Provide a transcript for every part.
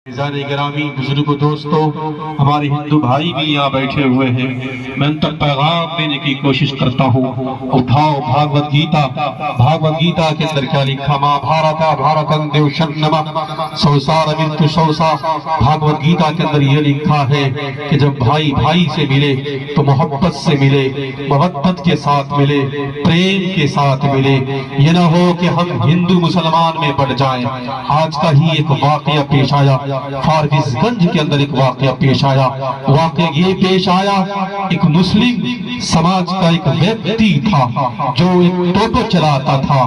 عزیزان گرامی، بزرگ دوستو، ہمارے ہندو بھائی بھی یہاں بیٹھے ہوئے ہیں۔ میں ان تک پیغام دینے کی کوشش کرتا ہوں۔ اٹھاؤ بھاگوت گیتا کے اندر کیا لکھا؟ ماں بھارتا بھارتن دیو شنما سوسار ابنتو سوسا۔ بھاگوت گیتا کے اندر یہ لکھا ہے کہ جب بھائی بھائی سے ملے تو محبت سے ملے، مودت کے ساتھ ملے، پریم کے ساتھ ملے۔ یہ نہ ہو کہ ہم ہندو مسلمان میں بڑھ جائیں۔ آج کا ہی ایک واقعہ پیش آیا، فارغ گنج کے اندر ایک واقعہ پیش آیا۔ واقعہ یہ پیش آیا، ایک مسلم سماج کا ایک ویکتی تھا جو ایک ٹوٹو چلاتا تھا۔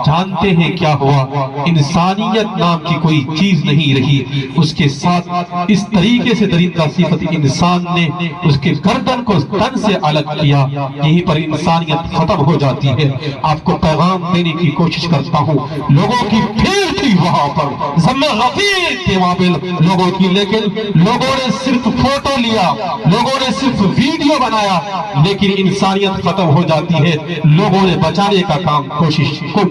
جانتے ہیں کیا ہوا؟ انسانیت نام کی کوئی چیز نہیں رہی اس کے ساتھ۔ اس طریقے سے درندہ صفت انسان نے اس کے گردن کو تن سے الگ کیا، یہیں پر انسانیت ختم ہو جاتی ہے۔ آپ کو پیغام دینے کی کوشش کرتا ہوں۔ لوگوں کی بھیڑ تھی وہاں پر، ضم غفیر تھے وہاں پہ لوگوں کی، لیکن لوگوں نے صرف فوٹو لیا، لوگوں نے صرف ویڈیو بنایا، لیکن انسانیت ختم ہو جاتی ہے۔ لوگوں نے بچانے کا کام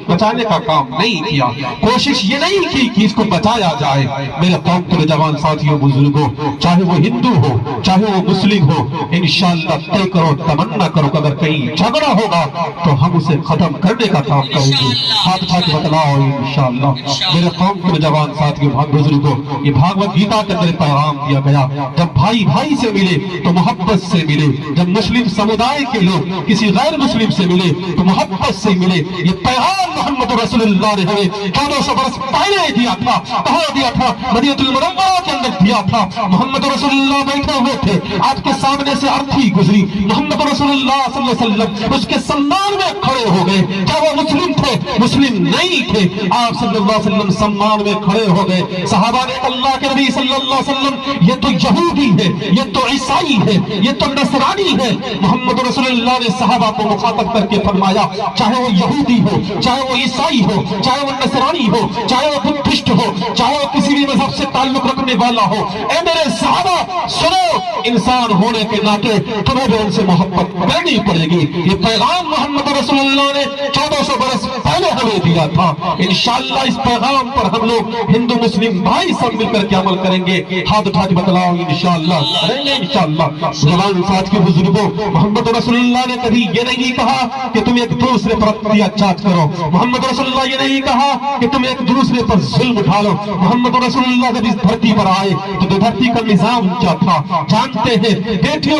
بچانے کا کام نہیں کیا، کوشش یہ نہیں کی کہ اس کو بچایا جائے۔ میرے قوم کے نوجوان ساتھیوں، بزرگوں، چاہے وہ ہندو ہو چاہے وہ مسلم ہو، انشاءاللہ طے کرو، تمنا کرو کہ اگر کہیں جھگڑا ہوگا تو ہم اسے ختم کرنے کا کام کریں گے۔ ہاتھ اٹھا کے بتلاؤ انشاءاللہ۔ میرے قوم کے نوجوان ساتھیوں، بزرگوں، یہ بھاگوت گیتا کے اندر پیغام دیا گیا، جب بھائی بھائی سے ملے تو محبت سے ملے۔ جب مسلم سمودائے کے لوگ کسی غیر مسلم سے ملے تو محبت سے ملے۔ یہ پیغام محمد رسول اللہ نے ہمیں 1400 برس پہلے دیا تھا۔ کہاں دیا تھا؟ مدینہ المنورہ کے اندر دیا تھا۔ محمد رسول اللہ بیٹھے ہوئے تھے، آپ کے سامنے سے ارتھی گزری، محمد رسول اللہ صلی اللہ علیہ وسلم اس کے سمان میں کھڑے ہو گئے۔ کیا وہ مسلم تھے؟ مسلم نہیں تھے۔ آپ صلی اللہ علیہ وسلم سمان میں کھڑے ہو گئے۔ صحابہ نے اللہ کے نبی صلی اللہ علیہ وسلم یہ تو یہودی ہے، یہ تو عیسائی ہے، یہ تو نصرانی ہے۔ محمد رسول اللہ نے صحابہ کو مخاطب کر کے فرمایا، چاہے وہ یہودی ہو، چاہے وہ عیسائی ہو، چاہے وہ نصرانی ہو، چاہے وہ بدھسٹ ہو، چاہے وہ کسی بھی مذہب سے تعلق رکھنے والا ہو، اے میرے صحابہ سنو، انسان ہونے کے ناطے تمہیں بھی ان سے محبت کرنی پڑے گی۔ یہ پیغام محمد رسول اللہ نے 1400 برس پہلے ہمیں دیا تھا۔ انشاءاللہ اس پیغام پر ہم لوگ ہندو مسلم بھائی سب مل کر کے عمل کریں گے۔ ہاتھ اٹھا کے بتلاؤ انشاءاللہ کریں گے انشاءاللہ۔ جوان ساتھ کے بزرگوں، محمد رسول اللہ نے کبھی یہ نہیں کہا کہ تم ایک دوسرے پر احتیاط کرو۔ محمد رسول اللہ یہ نہیں کہا کہ تم ایک دوسرے پر ظلم ڈھالو۔ محمد رسول اللہ جب اس دھرتی پر آئے تو دھرتی کا نظام کیا تھا جانتے ہیں؟ بیٹیوں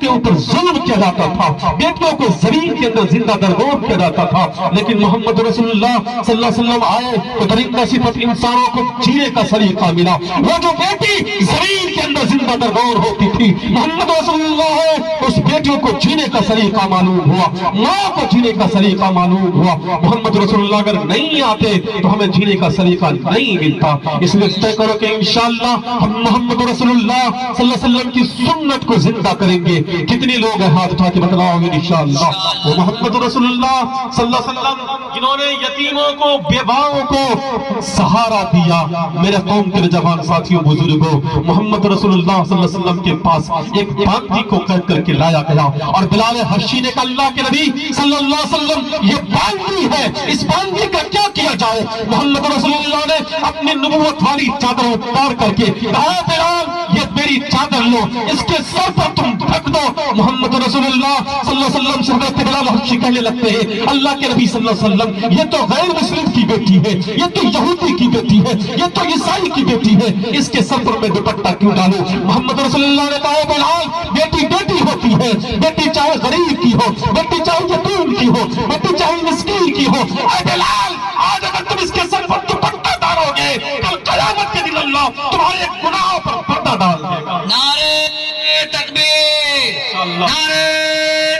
کے اوپر ظلم کیا جاتا تھا، بیٹیوں کو زمین کے اندر زندہ درگور کیا جاتا تھا، لیکن محمد رسول اللہ صلی اللہ علیہ وسلم آئے تو درندہ صفت انسانوں کو جینے کا سلیقہ ملا۔ وہ جو بیٹی زمین کے اندر زندہ درگور ہوتی تھی، محمد رسول اللہ ہے اس بیٹیوں کو جینے کا سلیقہ معلوم ہوا، ماں کو جینے کا سلیقہ معلوم ہوا۔ محمد رسول اللہ اگر نہیں آتے تو ہمیں جینے کا سلیقہ نہیں ملتا۔ اس لیے طے کرو کہ انشاءاللہ ہم محمد رسول اللہ صلی اللہ علیہ وسلم کی سنت کو زندہ کریں گے۔ کتنے لوگ ہیں؟ ہاتھ اٹھا کے بتلاؤ گے انشاءاللہ۔ وہ محمد رسول اللہ صلی اللہ علیہ وسلم جنہوں نے یتیموں کو، بیواؤں کو سہارا دیا۔ میرے قوم کے نوجوان ساتھیوں، بزرگوں، محمد رسول اللہ صلی اللہ علیہ وسلم کے پاس ایک باندی کو قید کر کے لایا گیا اور بلال حبشی نے کہا، اللہ کے نبی صلی اللہ علیہ وسلم یہ باندی ہے، اس باندی کا کیا کیا جائے؟ محمد رسول اللہ نے اپنی نبوت والی چادر اتار کر کے کہا، بلال یہ میری چادر لو، اس کے سر پر تم ڈھک دو۔ محمد رسول اللہ صلی اللہ علیہ وسلم سے حضرت بلال حبشی کہنے لگتے ہیں، اللہ کے نبی صلی اللہ علیہ وسلم یہ تو غیر مسلم کی بیٹی ہے، یہ تو یہودی کی بیٹی ہے، یہ تو عیسائی کی بیٹی ہے، اس کے سر پر میں دوپٹہ کیوں ڈالوں؟ محمد رسول اللہ نے کہا، بلال بیٹی بیٹی ہوتی ہے، بیٹی چاہے غریب کی ہو، بیٹی چاہے یتیم کی ہو، بیٹی چاہے مسکین کی ہو، اے بلال آج اگر تم اس کے سر پر دوپٹہ ڈالو گے، کل قیامت کے دن اللہ تمہارے گناہوں پر پردہ ڈال دے گا۔ نعرہ تکبیر، نعرہ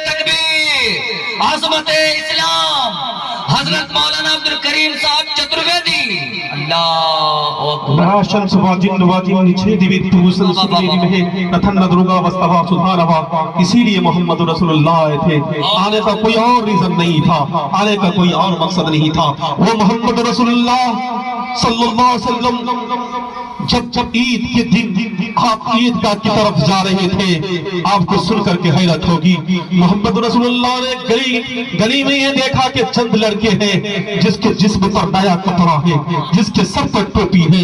تکبیر، عظمت اسلام، حضرت مولانا عبدالکریم صاحب چترویدی، اللہ اکبر۔ راشن سواجن نواجن نچھے دیویت پوسن سکلی دیمہے نتھن ندروگا وستوا سدھانوا۔ اسی لیے محمد رسول اللہ آئے تھے، آنے کا کوئی اور ریزن نہیں تھا، آنے کا کوئی اور مقصد نہیں تھا۔ وہ محمد رسول اللہ صلی اللہ علیہ وسلم جب عید کے دن آپ عیدگاہ کی طرف جا رہے تھے، آپ کو سن کر کے حیرت ہوگی، محمد رسول اللہ نے گلی میں یہ دیکھا کہ چند لڑکے ہیں جس کے جسم پر نیا کپڑا ہے، جس کے سر پر ٹوپی ہے،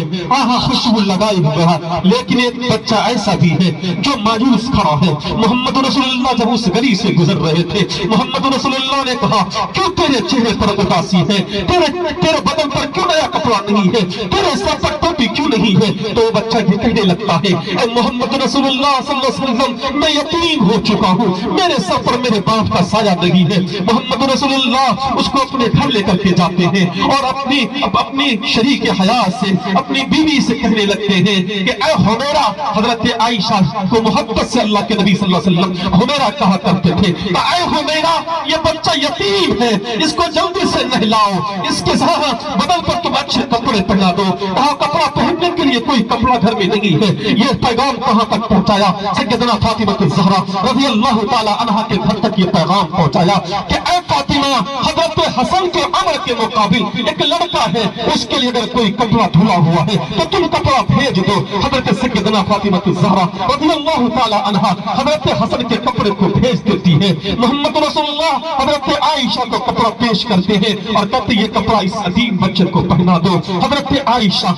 خوشبو لگائی ہوئے ہے، لیکن ایک بچہ ایسا بھی ہے جو مایوس کھڑا ہے۔ محمد رسول اللہ جب اس گلی سے گزر رہے تھے، محمد رسول اللہ نے کہا کیوں تیرے چہرے پر اداسی ہے، تیرے بدن پر کیوں نیا کپڑا نہیں ہے، تیرے سر پر ٹوپی کیوں نہیں ہے؟ تو وہ بچہ یہ کہنے لگتا ہے اے محمد رسول اللہ صلی اللہ علیہ وسلم، میں یتیم ہو چکا ہوں، میرے سر پر میرے باپ کا سایہ نہیں ہے۔ محمد رسول اللہ اس کو اپنے گھر لے کر کے جاتے ہیں اور اپنی شریک حیات سے، اپنی بیوی سے کہنے لگتے ہیں کہ اے حمیرہ، حضرت عائشہ کو محبت سے اللہ کے نبی صلی اللہ علیہ وسلم حمیرہ کہا کرتے تھے، اے حمیرہ یہ بچہ یتیم ہے، اس کو جلدی سے نہلاؤ، اس کے ساتھ بدن پر تم اچھے کپڑے پہنا دو۔ کہا کپڑا پہننے کے لیے کوئی کپڑا گھر میں نہیں ہے۔ یہ پیغام کہاں تک پہنچایا؟ سیدنا فاطمہ الزہرا رضی اللہ تعالی عنہا کے گھر تک یہ پیغام پہنچایا کہ اے فاطمہ، حضرت حسن کے عمر کے مقابل ایک لڑکا ہے، اس کے لیے اگر کوئی کپڑا دھلا ہوا ہے تو تم کپڑا بھیج دو۔ حضرت سیدنا فاطمہ الزہرا رضی اللہ تعالی عنہا حضرت حسن کے کپڑے کو بھیج دیتی ہے۔ محمد رسول اللہ حضرت عائشہ کو کپڑا پیش کرتے ہیں اور کہتے یہ کپڑا اس یتیم بچے کو پہنا دو۔ حضرت عائشہ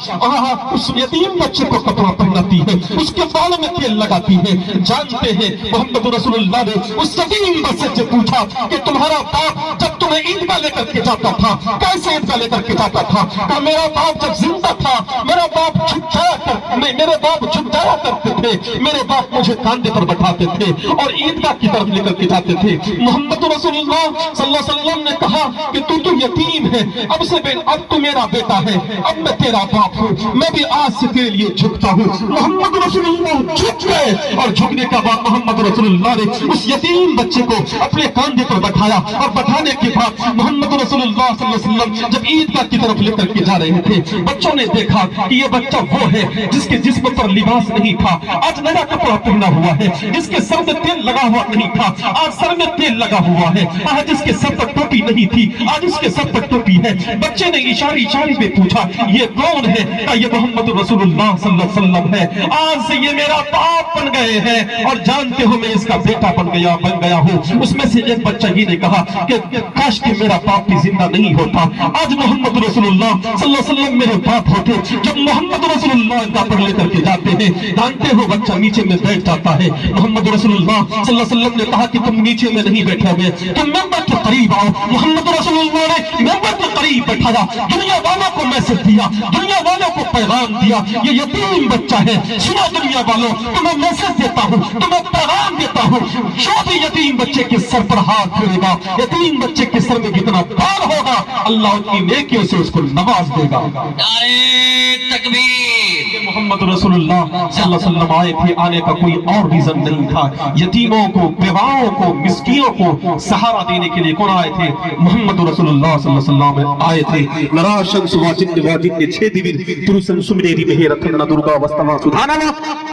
اس یتیم بچے کو کپڑا پہناتی ہے، اس کے بال میں تیل لگاتی ہے۔ جانتے ہیں محمد رسول اللہ نے اس یتیم بچے سے پوچھا کہ تمہارا باپ جب تمہیں عیدگاہ لے کر کے جاتا تھا کیسے عیدگاہ لے کر کے جاتا تھا؟ کہ میرا باپ جب زندہ تھا میرے باپ جھک جایا کرتے تھے، میرے باپ مجھے کاندھے پر بٹھاتے تھے اور عیدگاہ کی طرف لے کر کے جاتے تھے۔ محمد رسول اللہ صلی اللہ علیہ وسلم نے کہا کہ تو یتیم ہے، اب تو میرا بیٹا ہے، اب میں تیرا باپ ہوں، میں بھی آج سے تیرے لیے جھکتا ہوں۔ محمد رسول اللہ جھک گئے اور جھکنے کے بعد محمد رسول اللہ نے اس یتیم بچے کو اپنے کاندھے پر بٹھایا اور بٹھانے کے بعد محمد رسول اللہ صلی اللہ علیہ وسلم جب عیدگاہ کی طرف لے کر کے جا رہے تھے، بچوں نے دیکھا کہ یہ بچہ وہ ہے جس کے جسم پر لباس نہیں تھا، آج نیا کپڑا پہنا ہوا ہے، جس کے سر میں تیل لگا ہوا نہیں تھا، آج سر میں تیل لگا ہوا ہے، آج جس کے سر پر ٹوپی نہیں تھی، آج اس کے سر پر ٹوپی ہے۔ بچے نے اشارے میں پوچھا یہ کون ہے؟ کہا یہ محمد رسول اللہ صلی اللہ علیہ وسلم ہے، آج سے یہ میرا باپ بن گئے ہیں اور جانتے ہو میں اس کا بیٹا بن گیا ہوں۔ اس میں سے ایک بچہ یہ نے کہا کہ کاش کہ میرا باپ بھی زندہ نہیں ہوتا، آج محمد رسول اللہ صلی اللہ علیہ وسلم میرے باپ ہوتے۔ جب محمد رسول اللہ کا پر لے کر کے جاتے ہیں، جانتے ہو بچہ نیچے میں بیٹھ جاتا ہے۔ محمد رسول اللہ صلی اللہ علیہ وسلم نے کہا کہ تم نیچے میں نہیں بیٹھے ہوئے، تم ممبر کے قریب آؤ۔ محمد رسول اللہ نے ممبر کے قریب بیٹھایا، دنیا والوں کو میسج دیا، دنیا والوں کو پیغام دیا، یہ یتیم بچہ ہے، سنو دنیا والوں، تمہیں میسج دیتا ہوں، تمہیں پیغام دیتا ہوں، جو بھی یتیم بچے کے سر پر ہاتھ پھیرے گا، یتیم بچے کے سر میں جتنا بار ہوگا اللہ ان کی نیکیوں سے اس کو نواز دے گا۔ نعرہ تکبیر! محمد رسول اللہ صلی اللہ علیہ وسلم آئے تھے، آنے کا کوئی اور ریزن نہیں تھا۔ یتیموں کو، بیواؤں کو، مسکینوں کو سہارا دینے کے لیے کون آئے تھے؟ محمد رسول اللہ صلی اللہ علیہ وسلم آئے تھے۔ نراشن سواجن واجن چھے دیوین ترسن سمریری مہیرتن درگا وستما سبحان اللہ۔